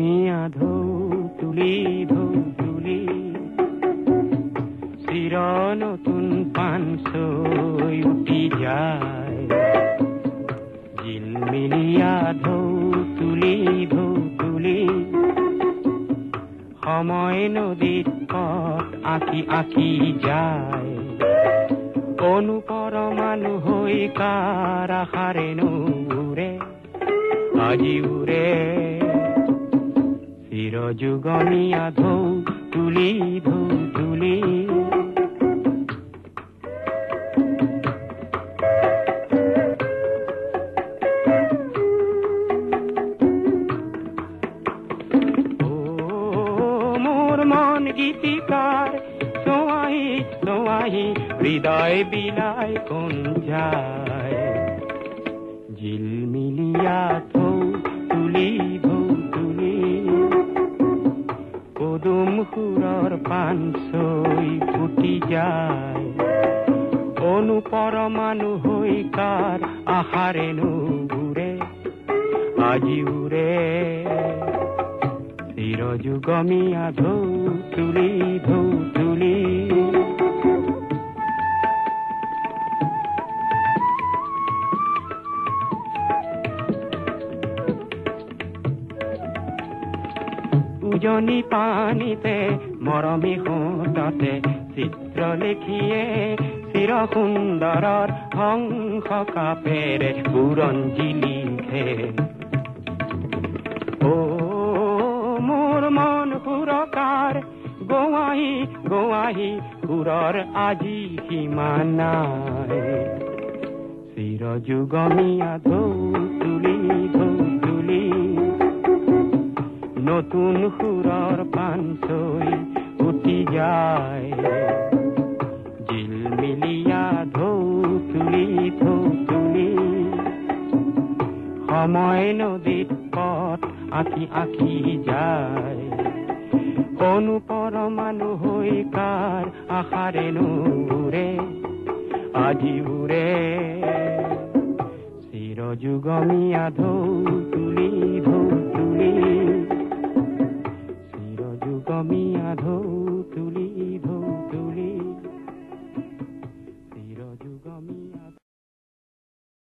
যুগমীয়া ঢৌ তুলি চিৰ নতুন পান চৈ উঠি যায় জিলমিলিয়া ঢৌ তুলি সময় নদীত পথ আঁকি যায় অনুপৰমাণু হৈ কাৰ আশাৰে নুৰে আজি উৰে চিৰযুগমীয়া ঢৌ তুলি মন গীতিকাৰ সোৱাহি হৃদয় বিলাই কোন যায় জিলমিলিয়া ঢৌ তুলি পদুম সুৰৰ পান চৈ ফুটি যায় অনুপৰমাণু হৈ কাৰ আশাৰে নুৰে আজি উৰে চিৰযুগমীয়া ঢৌ তুলি উজনি পানীতে মৰমী সোঁততে চিত্ৰ লিখিয়ে চিৰ সুন্দৰৰ হংস কাপেৰে বুৰঞ্জী লিখে মোৰ মন সুৰকাৰ গোৱাহি সুৰৰ আজি সীমা নাই চিৰযুগমীয়া ঢৌ তুলি নতুন সুৰৰ পান চৈ উঠি যায় জিলমিলিয়া ঢৌ তুলি সময় নদীত পথ আঁকি যায় অনুপৰমাণু হৈ কাৰ আশাৰে নুৰে আজি উৰে চিৰযুগমীয়া ঢৌ তুলি চিৰযুগমীয়া ঢৌ